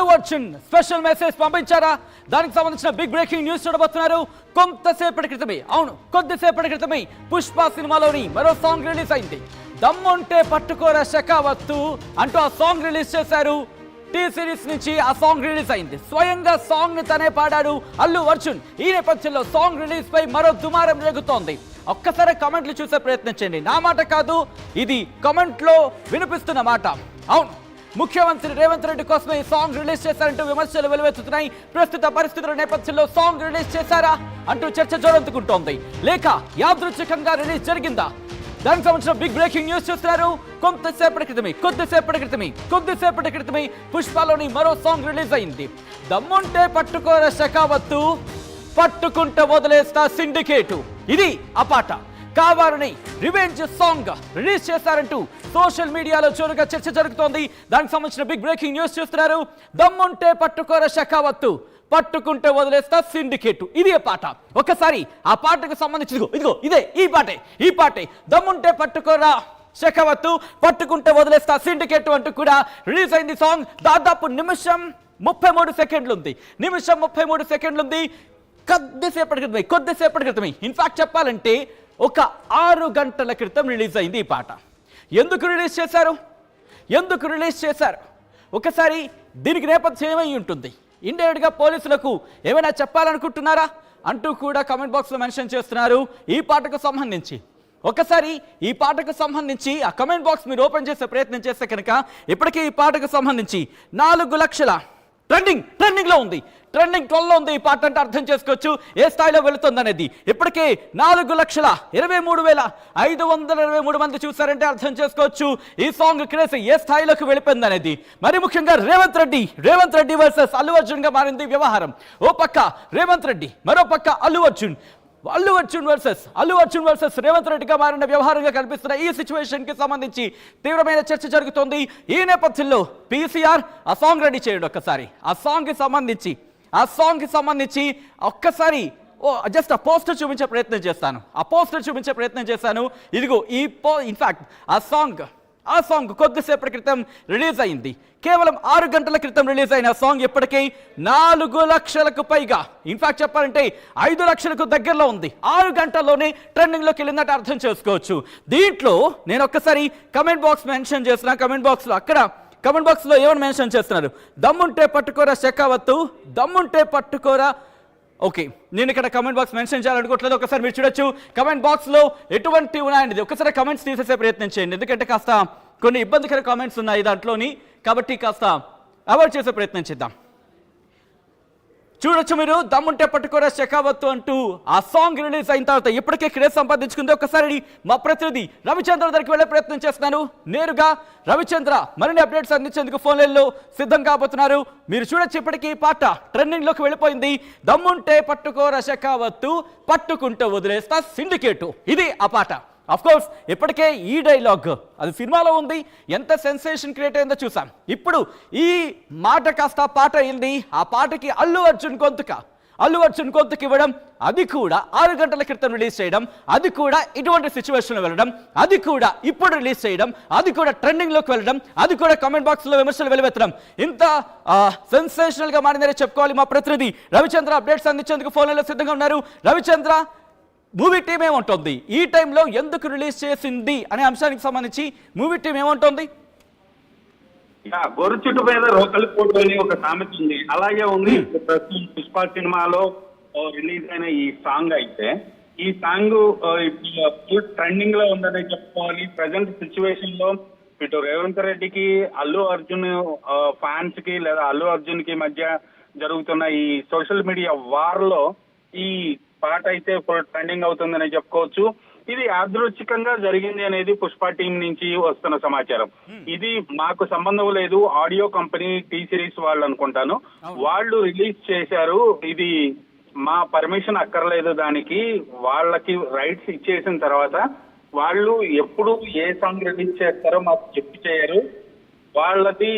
Allu Arjun special message పంపించారా? దానికి సంబంధించిన బిగ్ బ్రేకింగ్ న్యూస్ చూడబోతున్నారు. కొంతసేపటి క్రితమే, అవును కొద్దిసేపటి క్రితమే పుష్ప సినిమాలోని మరో సాంగ్ రిలీజ్ అయింది. దమ్ముంటే పట్టుకోరా శకావత్తు అంటూ ఆ సాంగ్ రిలీజ్ చేశారు. టీ సిరీస్ నుంచి ఆ సాంగ్ రిలీజ్ అయింది. స్వయంగా సాంగ్ ని తనే పాడాడు అల్లు అర్జున్. ఈ నేపథ్యంలో సాంగ్ రిలీజ్ పై మరో దుమారం రేగుతోంది. ఒక్కసారి కమెంట్లు చూసే ప్రయత్నం చేయండి. నా మాట కాదు, ఇది కమెంట్ లో వినిపిస్తున్న మాట. అవును, ముఖ్యమంత్రి రేవంత్ రెడ్డి కోసమే ఈ సాంగ్ రిలీజ్ చేశారంటూ విమర్శలు వెలువెత్తుతున్నాయి. ప్రస్తుత పరిస్థితుల నేపథ్యంలో సాంగ్ రిలీజ్ చేశారా అంటూ చర్చ జోరందుకుంటోంది. లేక యాదృచ్ఛికంగా రిలీజ్ జరిగిందా? దానికి సంబంధించిన బిగ్ బ్రేకింగ్ న్యూస్ చూస్తున్నారు. కొద్దిసేపటి క్రితమే పుష్పలోని మరో సాంగ్ రిలీజ్ అయింది. దమ్ముంటే పట్టుకోర శకావత్తు, పట్టుకుంటే వదిలేస్తా సిండికేటు. ఇది ఆ పాట. కావాలని రివెంజ్ సాంగ్ రిలీజ్ చేశారంటూ సోషల్ మీడియాలో జోరుగా చర్చ జరుగుతోంది. దానికి సంబంధించిన బిగ్ బ్రేకింగ్ న్యూస్ చూస్తున్నారు. దమ్ముంటే పట్టుకోర శకావత్తు, పట్టుకుంటే వదిలేస్తా సిండికేట్. ఇది ఆ పాట. ఒకసారి ఆ పాటకు సంబంధించి ఇదిగో ఇదే ఈ పాటే దమ్ముంటే పట్టుకోరా శకావత్తు, పట్టుకుంటే వదిలేస్తా సిండికేట్ అంటూ కూడా రిలీజ్ అయింది సాంగ్. దాదాపు నిమిషం 33 సెకండ్లు ఉంది. కొద్దిసేపటి క్రితమే ఇన్ఫాక్ట్ చెప్పాలంటే ఒక 6 గంటల క్రితం రిలీజ్ అయింది ఈ పాట. ఎందుకు రిలీజ్ చేశారు? ఒకసారి దీనికి నేపథ్యం ఏమై ఉంటుంది? ఇండైరెక్ట్ గా పోలీసులకు ఏమైనా చెప్పాలనుకుంటున్నారా అంటూ కూడా కమెంట్ బాక్స్ లో మెన్షన్ చేస్తున్నారు. ఈ పాటకు సంబంధించి ఒకసారి ఈ పాటకు సంబంధించి ఆ కమెంట్ బాక్స్ మీరు ఓపెన్ చేసే ప్రయత్నం చేస్తే కనుక ఇప్పటికే ఈ పాటకు సంబంధించి 4 లక్షల ట్రెండింగ్ లో ఉంది. ట్రెండింగ్ 12 లో ఉంది ఈ పాట అంటే అర్థం చేసుకోవచ్చు ఏ స్థాయిలో వెళుతుంది అనేది. ఇప్పటికే 4,23,523 మంది చూసారంటే అర్థం చేసుకోవచ్చు ఈ సాంగ్ క్రేజ్ ఏ స్థాయిలోకి వెళ్ళిపోయింది అనేది. మరి ముఖ్యంగా రేవంత్ రెడ్డి వర్సెస్ అల్లు అర్జున్ గా మారింది వ్యవహారం. ఓ పక్క రేవంత్ రెడ్డి, మరో పక్క అల్లు అర్జున్ వర్సెస్ రేవంత్ రెడ్డిగా మారిన వ్యవహారంగా కనిపిస్తున్న ఈ సిచ్యువేషన్ కి సంబంధించి తీవ్రమైన చర్చ జరుగుతోంది. ఈ నేపథ్యంలో పీసీఆర్ ఆ సాంగ్ రెడీ చేయండి. ఒక్కసారి ఆ సాంగ్ కి సంబంధించి ఒక్కసారి జస్ట్ ఆ పోస్టర్ చూపించే ప్రయత్నం చేస్తాను. ఇదిగో ఇన్ఫాక్ట్ ఆ సాంగ్ కొద్దిసేపటి క్రితం రిలీజ్ అయింది. కేవలం 6 గంటల క్రితం రిలీజ్ అయిన సాంగ్ ఇప్పటికీ 4 లక్షలకు పైగా, ఇన్ఫాక్ట్ చెప్పాలంటే 5 లక్షలకు దగ్గరలో ఉంది. 6 గంటల్లోనే ట్రెండింగ్ లోకి వెళ్ళినట్టు అర్థం చేసుకోవచ్చు. దీంట్లో నేను ఒక్కసారి కమెంట్ బాక్స్ మెన్షన్ చేస్తున్నా. కమెంట్ బాక్స్ లో ఏమని మెన్షన్ చేస్తున్నారు? దమ్ముంటే పట్టుకోరా శకావత్తు, దమ్ముంటే పట్టుకోరా. ఓకే, నేను ఇక్కడ కమెంట్ బాక్స్ మెన్షన్ చేయాలనుకోవట్లేదు. ఒకసారి మీరు చూడొచ్చు కమెంట్ బాక్స్ లో ఎటువంటి ఉన్నాయండి. ఒకసారి కమెంట్స్ తీసేసే ప్రయత్నం చేయండి, ఎందుకంటే కాస్త కొన్ని ఇబ్బందికర కామెంట్స్ ఉన్నాయి దాంట్లోని, కాబట్టి కాస్త అవాయిడ్ చేసే ప్రయత్నం చేద్దాం. చూడొచ్చు మీరు దమ్ముంటే పట్టుకోరా శకావత్తు అంటూ ఆ సాంగ్ రిలీజ్ అయిన తర్వాత ఇప్పటికే క్రేజ్ సంపాదించుకుంది. ఒకసారి మా ప్రతినిధి రవిచంద్ర దగ్గరికి వెళ్ళే ప్రయత్నం చేస్తున్నాను. నేరుగా రవిచంద్ర మరిన్ని అప్డేట్స్ అందించేందుకు ఫోన్ లైన్లో సిద్ధం కాబోతున్నారు. మీరు చూడొచ్చు ఇప్పటికీ పాట ట్రెండింగ్ లోకి వెళ్ళిపోయింది. దమ్ముంటే పట్టుకోరా శకావత్తు, పట్టుకుంటూ వదిలేస్తా సిండికేటు. ఇది ఆ పాట. అఫ్ కోర్స్ ఇప్పటికే ఈ డైలాగ్ అది సినిమాలో ఉంది, ఎంత సెన్సేషన్ క్రియేట్ అయిందో చూసాం. ఇప్పుడు ఈ మాట కాస్త పాట అయింది. ఆ పాటకి అల్లు అర్జున్ గొంతుకి ఇవ్వడం, అది కూడా 6 గంటల క్రితం రిలీజ్ చేయడం, అది కూడా ఇటువంటి సిచ్యువేషన్లో వెళ్ళడం, అది కూడా ఇప్పుడు రిలీజ్ చేయడం, అది కూడా ట్రెండింగ్ లోకి వెళ్ళడం, అది కూడా కామెంట్ బాక్స్ లో విమర్శలు వెలువెత్తడం, ఇంత సెన్సేషనల్ గా మారిందనే చెప్పుకోవాలి. మా ప్రతినిధి రవిచంద్ర అప్డేట్స్ అందించేందుకు ఫోన్ లైన్లో సిద్ధంగా ఉన్నారు. రవిచంద్ర, మూవీ టీం ఏమంటోంది? ఈ టైంలో ఎందుకు రిలీజ్ చేసింది అనే అంశానికి సంబంధించి మూవీ టీం ఏమంటోంది? గొర్రె చుట్టు మీద రోకలి పోటు అని ఒక సామెత ఉంది, అలాగే ఉంది. ప్రస్తుతం పుష్ప సినిమాలో రిలీజ్ అయిన ఈ సాంగ్ అయితే, ఈ సాంగ్ ఇప్పుడు ట్రెండింగ్ లో ఉందని చెప్పుకోవాలి. ప్రజెంట్ సిచ్యువేషన్ లో ఇటు రేవంత్ రెడ్డికి, అల్లు అర్జున్ ఫ్యాన్స్ కి లేదా అల్లు అర్జున్ కి మధ్య జరుగుతున్న ఈ సోషల్ మీడియా వార్ లో ఈ పాట అయితే ఇప్పుడు ట్రెండింగ్ అవుతుందని చెప్పుకోవచ్చు. ఇది యాదృచ్ఛికంగా జరిగింది అనేది పుష్ప టీం నుంచి వస్తున్న సమాచారం. ఇది మాకు సంబంధం లేదు, ఆడియో కంపెనీ టీ సిరీస్ వాళ్ళు అనుకుంటాను, వాళ్ళు రిలీజ్ చేశారు. ఇది మా పర్మిషన్ అక్కర్లేదు, దానికి వాళ్ళకి రైట్స్ ఇచ్చేసిన తర్వాత వాళ్ళు ఎప్పుడు ఏ సాంగ్ రిలీజ్ చేస్తారో మాకు చెప్పి చేయరు, వాళ్ళది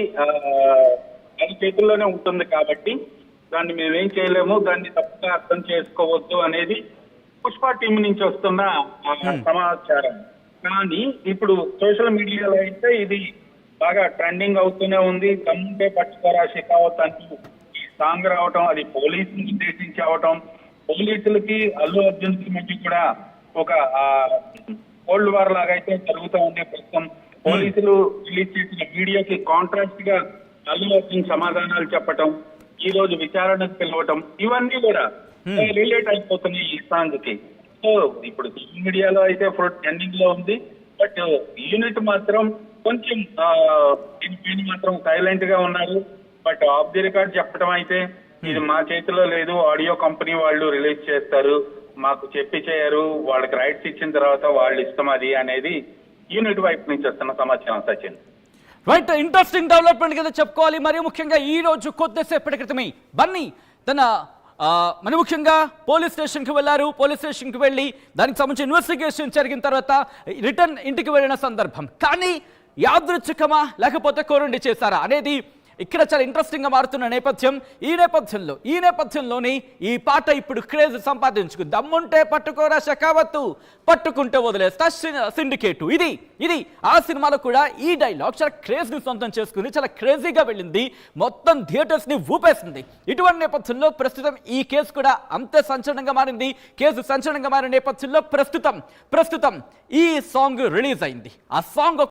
వాళ్ళ చేతుల్లోనే ఉంటుంది కాబట్టి దాన్ని మేమేం చేయలేము, దాన్ని తప్పుగా అర్థం చేసుకోవద్దు అనేది పుష్ప టీం నుంచి వస్తున్న సమాచారం. కానీ ఇప్పుడు సోషల్ మీడియాలో అయితే ఇది బాగా ట్రెండింగ్ అవుతూనే ఉంది. దమ్ముంటే పట్టుకోరా షెకావత్ అంటూ ఈ సాంగ్ రావటం, అది పోలీసుని ఉద్దేశించి అవటం, పోలీసులకి అల్లు అర్జున్ కి మధ్య కూడా ఒక కోల్డ్ వార్ లాగా అయితే జరుగుతూ ఉంది ప్రస్తుతం. పోలీసులు రిలీజ్ చేసిన వీడియోకి కాంట్రాస్ట్ గా అల్లు అర్జున్ సమాధానాలు చెప్పటం, ఈ రోజు విచారణకు పిలవటం, ఇవన్నీ కూడా రిలేట్ అయిపోతున్నాయి ఈ సాంగ్ కి. సో ఇప్పుడు సోషల్ మీడియాలో అయితే ఫుల్ ట్రెండింగ్ లో ఉంది. బట్ యూనిట్ మాత్రం కొంచెం దీనిపైన మాత్రం సైలెంట్ గా ఉన్నారు. బట్ ఆఫ్ ది రికార్డ్ చెప్పడం అయితే ఇది మా చేతిలో లేదు, ఆడియో కంపెనీ వాళ్ళు రిలీజ్ చేస్తారు, మాకు చెప్పి చేయరు, వాళ్ళకి రైట్స్ ఇచ్చిన తర్వాత వాళ్ళ ఇష్టం అది అనేది యూనిట్ వైపు నుంచి వస్తున్న సమాచారం. సచిన్ రైట్, ఇంట్రెస్టింగ్ డెవలప్మెంట్ కింద చెప్పుకోవాలి. మరి ముఖ్యంగా ఈ రోజు కొద్దిసేపటి క్రితమే బన్నీ తన మరి ముఖ్యంగా పోలీస్ స్టేషన్కి వెళ్ళారు. పోలీస్ స్టేషన్కి వెళ్ళి దానికి సంబంధించి ఇన్వెస్టిగేషన్ జరిగిన తర్వాత రిటర్న్ ఇంటికి వెళ్ళిన సందర్భం. కానీ యాదృచ్ఛికమా లేకపోతే కోరండి చేశారా అనేది ఇక్కడ చాలా ఇంట్రెస్టింగ్ గా మారుతున్న నేపథ్యం. ఈ నేపథ్యంలోని ఈ పాట ఇప్పుడు క్రేజ్ సంపాదించుకుంది. దమ్ముంటే పట్టుకోరా షెకావత్తు, పట్టుకుంటే వదిలేస్తా సిండికేటు. ఇది ఆ సినిమాలో కూడా ఈ డైలాగ్ చాలా క్రేజ్ ని సొంతం చేసుకుంది, చాలా క్రేజీగా వెళ్ళింది, మొత్తం థియేటర్స్ ని ఊపేసింది. ఇటువంటి నేపథ్యంలో ప్రస్తుతం ఈ కేసు కూడా అంతే సంచలనంగా మారింది. కేసు సంచలనంగా మారిన నేపథ్యంలో ప్రస్తుతం ఈ సాంగ్ రిలీజ్ అయింది. ఆ సాంగ్